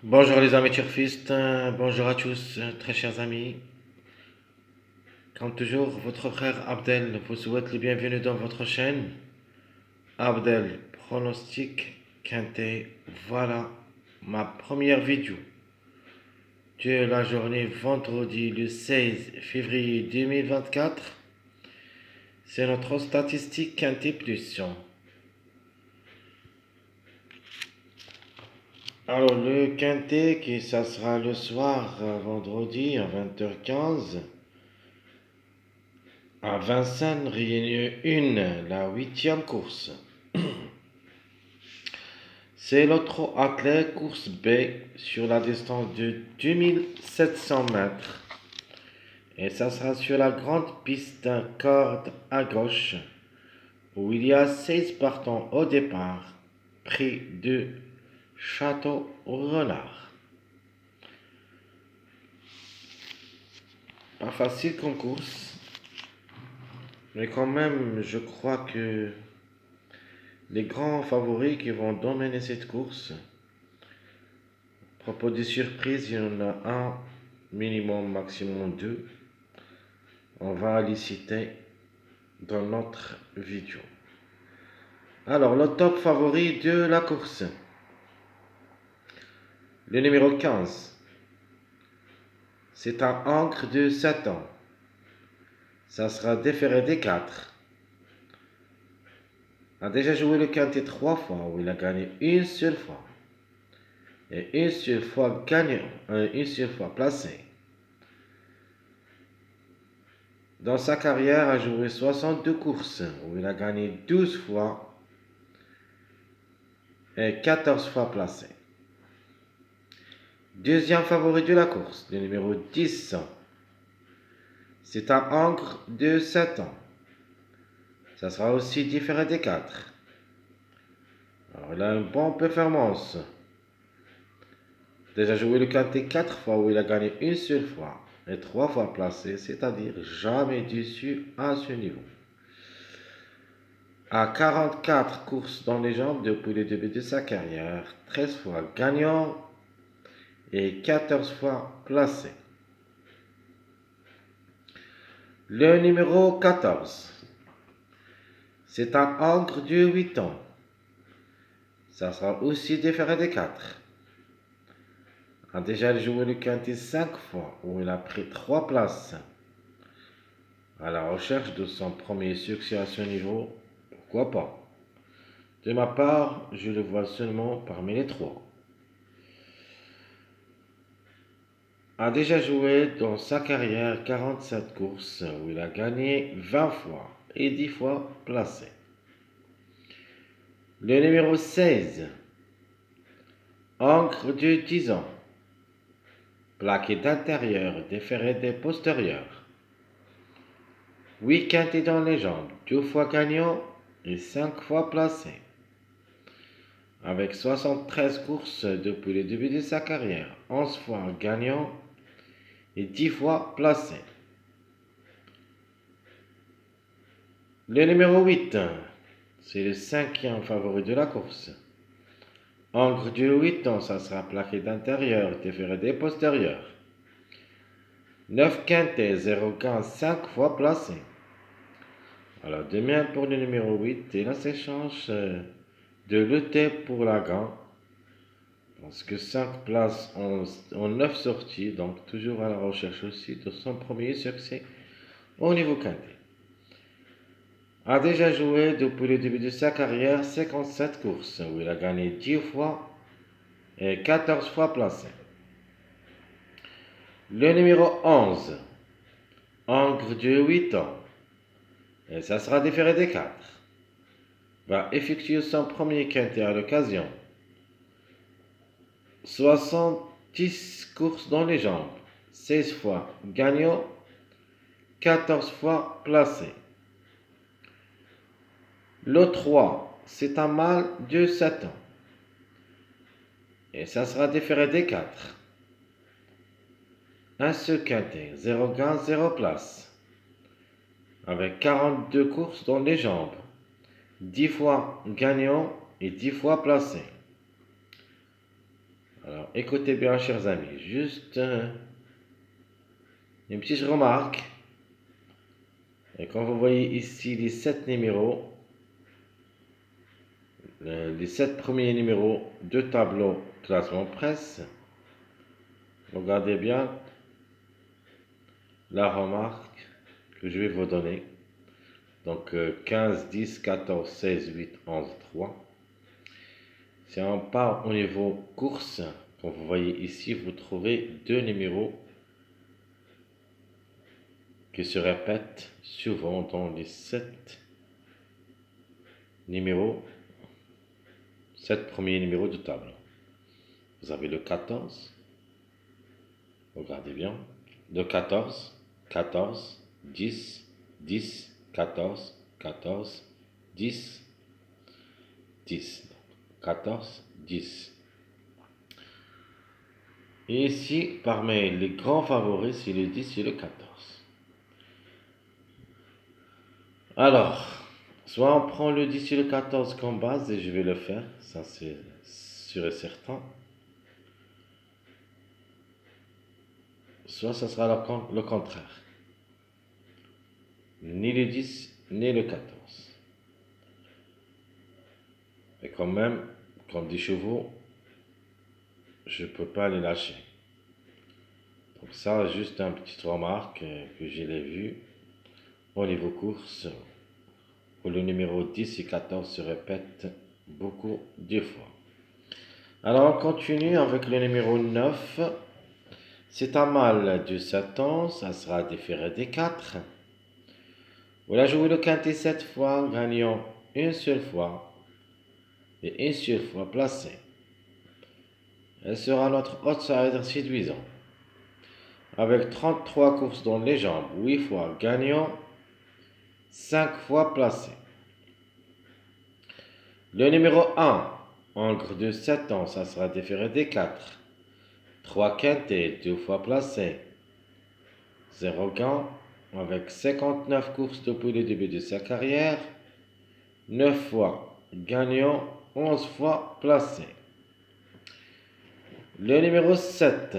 Bonjour les amis turfistes, bonjour à tous, très chers amis. Comme toujours, votre frère Abdel vous souhaite le bienvenu dans votre chaîne. Abdel pronostic quintet, voilà ma première vidéo de la journée vendredi le 16 février 2024. C'est notre statistique quintet plus. Alors le quintet qui ça sera le soir vendredi à 20h15. À Vincennes, Réunion 1, la huitième course. C'est l'autre athlète course B sur la distance de 2700 mètres. Et ça sera sur la grande piste corde à gauche, où il y a 16 partants au départ, près de Château Renard. Pas facile comme course, mais quand même, je crois que les grands favoris qui vont dominer cette course. À propos des surprises, il y en a un, minimum, maximum deux. On va les citer dans notre vidéo. Alors, le top favori de la course. Le numéro 15. C'est un ancre de 7 ans. Ça sera déféré des 4. A déjà joué le quintet 3 fois, où il a gagné une seule fois. Et une seule fois gagnant, une seule fois placé. Dans sa carrière, a joué 62 courses, où il a gagné 12 fois et 14 fois placé. Deuxième favori de la course, le numéro 10. C'est un ancre de 7 ans. Ça sera aussi différent des 4. Alors, il a une bonne performance. Déjà joué le quintet 4 fois où il a gagné une seule fois et 3 fois placé, c'est-à-dire jamais déçu à ce niveau. À 44 courses dans les jambes depuis le début de sa carrière, 13 fois gagnant et 14 fois placé. Le numéro 14. C'est un ancre de 8 ans. Ça sera aussi différent des 4. A déjà joué le quintet 5 fois, où il a pris 3 places. À la recherche de son premier succès à ce niveau, pourquoi pas. De ma part, je le vois seulement parmi les 3. A déjà joué dans sa carrière 47 courses, où il a gagné 20 fois et 10 fois placé. Le numéro 16. Ancre de 10 ans. Plaqué d'intérieur, déféré des postérieurs. 8 quintés dans les jambes, 2 fois gagnant et 5 fois placé. Avec 73 courses depuis le début de sa carrière, 11 fois gagnant et 10 fois placé. Le numéro 8, c'est le cinquième favori de la course. Ancre de 8 ans, ça sera plaqué d'intérieur, déféré des postérieurs. 9 quintés, 0,15, 5 fois placé. Alors, demain pour le numéro 8, il a ses chances de lutter pour la gagne. Parce que 5 places en 9 sorties, donc toujours à la recherche aussi de son premier succès au niveau quintet. A déjà joué depuis le début de sa carrière 57 courses, où il a gagné 10 fois et 14 fois placé. Le numéro 11, ancre de 8 ans, et ça sera différé des 4, va effectuer son premier quintet à l'occasion. 70 courses dans les jambes, 16 fois gagnant, 14 fois placé. Le 3, c'est un mâle de 7 ans. Et ça sera différé des 4. Un seul quintet, 0 gain, 0 place. Avec 42 courses dans les jambes, 10 fois gagnant et 10 fois placé. Alors, Alors, écoutez bien, chers amis, juste une petite remarque. Et quand vous voyez ici les 7 numéros, les 7 premiers numéros de tableau classement presse, regardez bien la remarque que je vais vous donner. Donc 15, 10, 14, 16, 8, 11, 3. Si on part au niveau course, comme vous voyez ici, vous trouvez deux numéros qui se répètent souvent dans les 7 numéros, 7 premiers numéros du tableau. Vous avez le 14, regardez bien, le 14, 14, 10, 10, 14, 14, 10, 10, 14, 10. Et ici, parmi les grands favoris, c'est le 10 et le 14. Alors, soit on prend le 10 et le 14 comme base, et je vais le faire, ça c'est sûr et certain. Soit ça sera le contraire. Ni le 10, ni le 14. Et quand même, comme des chevaux, je ne peux pas les lâcher. Donc ça, juste une petite remarque que je l'ai vue au niveau course, où le numéro 10 et 14 se répètent beaucoup de fois. Alors on continue avec le numéro 9. C'est un mâle de 7 ans, ça sera différé des 4. On a joué le quintet 7 fois, gagnant une seule fois et une seule fois placé. Elle sera notre outsider séduisant. Avec 33 courses dans les jambes, 8 fois gagnant, 5 fois placé. Le numéro 1, encre de 7 ans, ça sera différé des 4. 3 quintets, 2 fois placé. 0 gain, avec 59 courses depuis le début de sa carrière. 9 fois gagnant, 11 fois placé. Le numéro 7,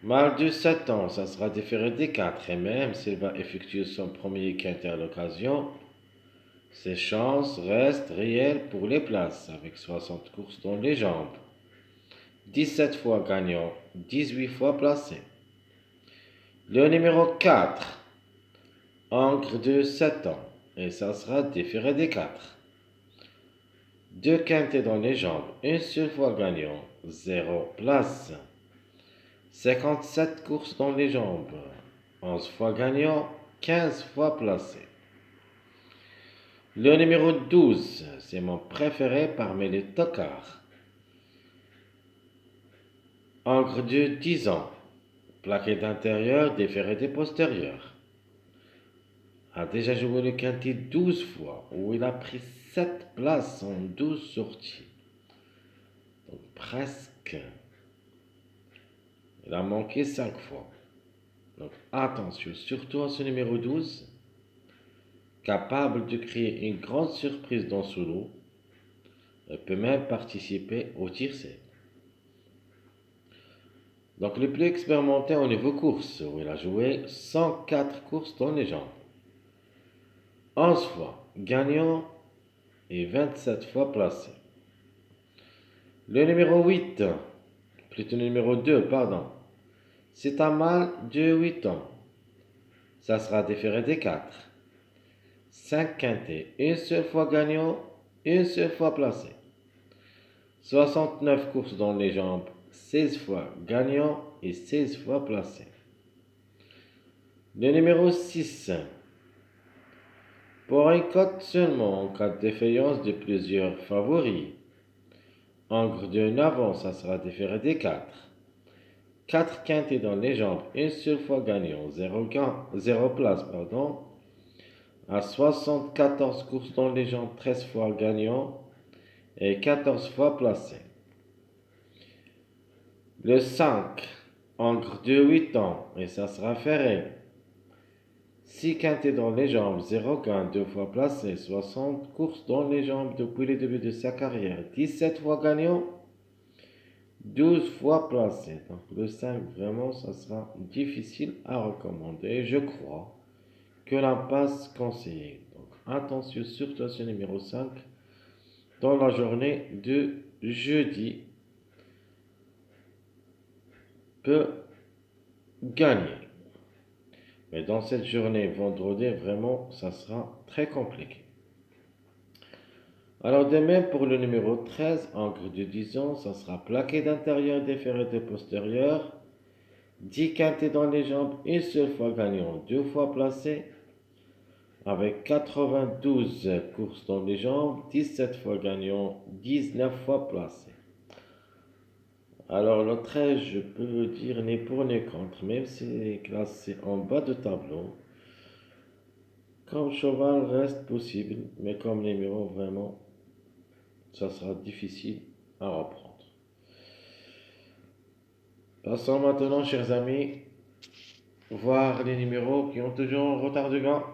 mâle de 7 ans, ça sera différé des 4. Et même s'il va effectuer son premier quintet à l'occasion, ses chances restent réelles pour les places, avec 60 courses dans les jambes. 17 fois gagnant, 18 fois placé. Le numéro 4, encre de 7 ans, et ça sera différé des 4. 2 quintets dans les jambes, une seule fois gagnant, 0 place. 57 courses dans les jambes, 11 fois gagnant, 15 fois placé. Le numéro 12, c'est mon préféré parmi les tocards. Encre de 10 ans, plaqué d'intérieur, déféré des postérieurs. A déjà joué le quintet 12 fois, où il a pris 7 places en 12 sorties. Donc presque. Il a manqué 5 fois. Donc attention, surtout à ce numéro 12, capable de créer une grande surprise dans ce lot. Il peut même participer au tir-set. Donc le plus expérimenté au niveau course, où il a joué 104 courses dans les jambes. 11 fois gagnant et 27 fois placé. Le numéro 8, plutôt le numéro 2, pardon, c'est un mâle de 8 ans. Ça sera différé des 4. 5 quintets, une seule fois gagnant, une seule fois placé. 69 courses dans les jambes, 16 fois gagnant et 16 fois placé. Le numéro 6, pour une cote seulement en cas de défaillance de plusieurs favoris. Encre de 9 ans, ça sera différé des 4. 4 quintets dans les jambes, une seule fois gagnant, 0 place, pardon. À 74 courses dans les jambes, 13 fois gagnant et 14 fois placé. Le 5, encre de 8 ans, et ça sera ferré. 6 quintets dans les jambes, 0 gain, 2 fois placé, 60 courses dans les jambes depuis le début de sa carrière, 17 fois gagnant 12 fois placé. Donc le 5, vraiment, ça sera difficile à recommander. Je crois que la passe conseillée. Donc attention surtout à ce numéro 5 dans la journée de jeudi peut gagner. Mais dans cette journée vendredi, vraiment, ça sera très compliqué. Alors de même pour le numéro 13, encre de 10 ans, ça sera plaqué d'intérieur, déféré de postérieur, 10 quintés dans les jambes, une seule fois gagnant, deux fois placé, avec 92 courses dans les jambes, 17 fois gagnant, 19 fois placé. Alors le 13, je peux vous dire, ni pour ni contre, même s'il est classé en bas de tableau. Comme cheval reste possible, mais comme numéro, vraiment, ça sera difficile à reprendre. Passons maintenant, chers amis, voir les numéros qui ont toujours un retard de gain.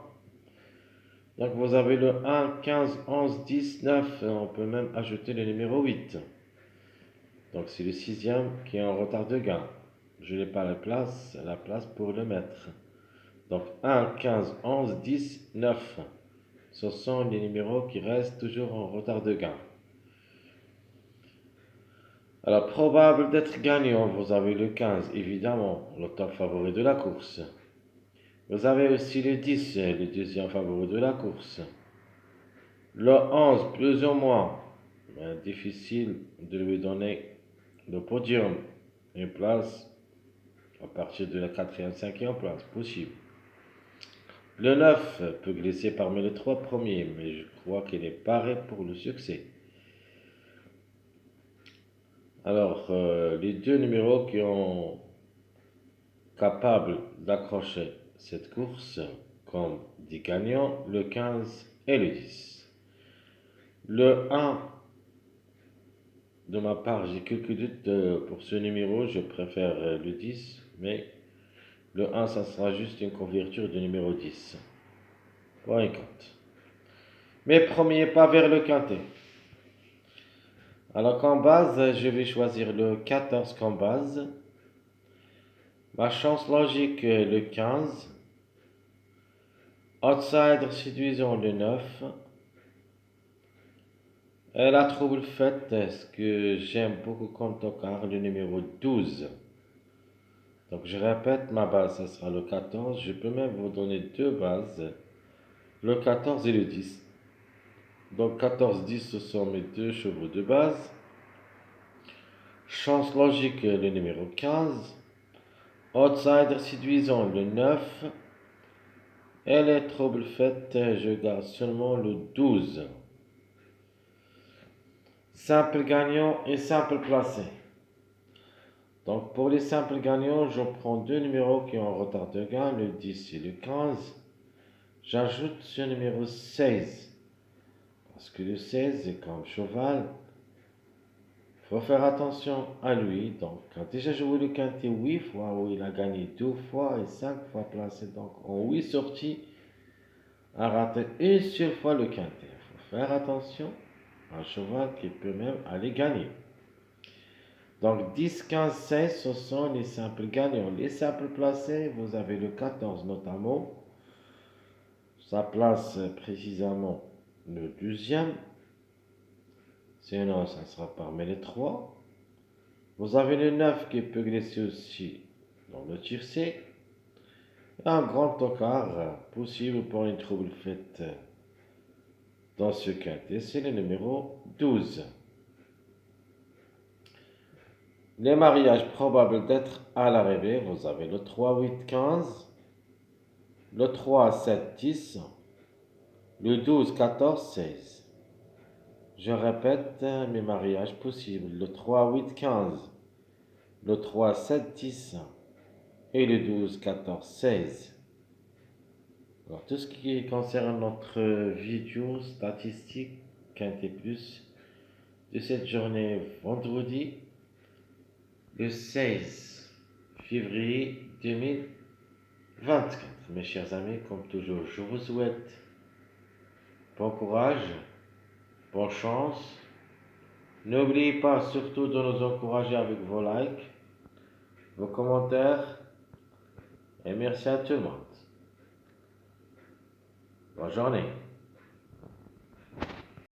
Donc vous avez le 1, 15, 11, 10, 9. On peut même ajouter le numéro 8. Donc c'est le sixième qui est en retard de gain. Je n'ai pas la place pour le mettre. Donc 1, 15, 11, 10, 9. Ce sont les numéros qui restent toujours en retard de gain. Alors probable d'être gagnant, vous avez le 15, évidemment, le top favori de la course. Vous avez aussi le 10, le deuxième favori de la course. Le 11, plus ou moins, difficile de lui donner le podium, une place à partir de la quatrième, cinquième place, possible. Le 9 peut glisser parmi les trois premiers, mais je crois qu'il est paré pour le succès. Alors, les deux numéros qui sont capables d'accrocher cette course, comme des gagnants, le 15 et le 10. Le 1, de ma part, j'ai quelques doutes pour ce numéro, je préfère le 10, mais le 1, ça sera juste une couverture du numéro 10. Pour un compte. Mes premiers pas vers le quintet. Alors qu'en base, je vais choisir le 14 comme base. Ma chance logique, le 15. Outsider séduisant, le 9. Et la trouble faite, ce que j'aime beaucoup comme tocard, le numéro 12. Donc je répète, ma base, ça sera le 14. Je peux même vous donner deux bases, le 14 et le 10. Donc 14-10, ce sont mes deux chevaux de base. Chance logique, le numéro 15. Outsider séduisant, le 9. Et les troubles faits, je garde seulement le 12. Simple gagnant et simple placé. Donc pour les simples gagnants, je prends deux numéros qui ont un retard de gain, le 10 et le 15. J'ajoute ce numéro 16. Parce que le 16 est comme cheval. Il faut faire attention à lui. Donc, quand déjà joué le quintet 8 fois, où il a gagné 2 fois et 5 fois placé. Donc, en 8 sorties, a raté une seule fois le quintet. Il faut faire attention à un cheval qui peut même aller gagner. Donc 10, 15, 16, ce sont les simples gagnants. Les simples placés, vous avez le 14 notamment. Ça place précisément le deuxième. Sinon, ça sera parmi les trois. Vous avez le 9 qui peut glisser aussi dans le tiercé. Un grand tocard possible pour une trouble faite dans ce quintet, c'est le numéro 12. Les mariages probables d'être à l'arrivée, vous avez le 3, 8, 15, le 3, 7, 10, le 12, 14, 16. Je répète mes mariages possibles, le 3, 8, 15, le 3, 7, 10 et le 12, 14, 16. Alors, tout ce qui concerne notre vidéo statistique Quintet Plus de cette journée vendredi, le 16 février 2024. Mes chers amis, comme toujours, je vous souhaite bon courage, bonne chance N'oubliez pas surtout de nous encourager avec vos likes, vos commentaires et merci à tout le monde. Bonne journée.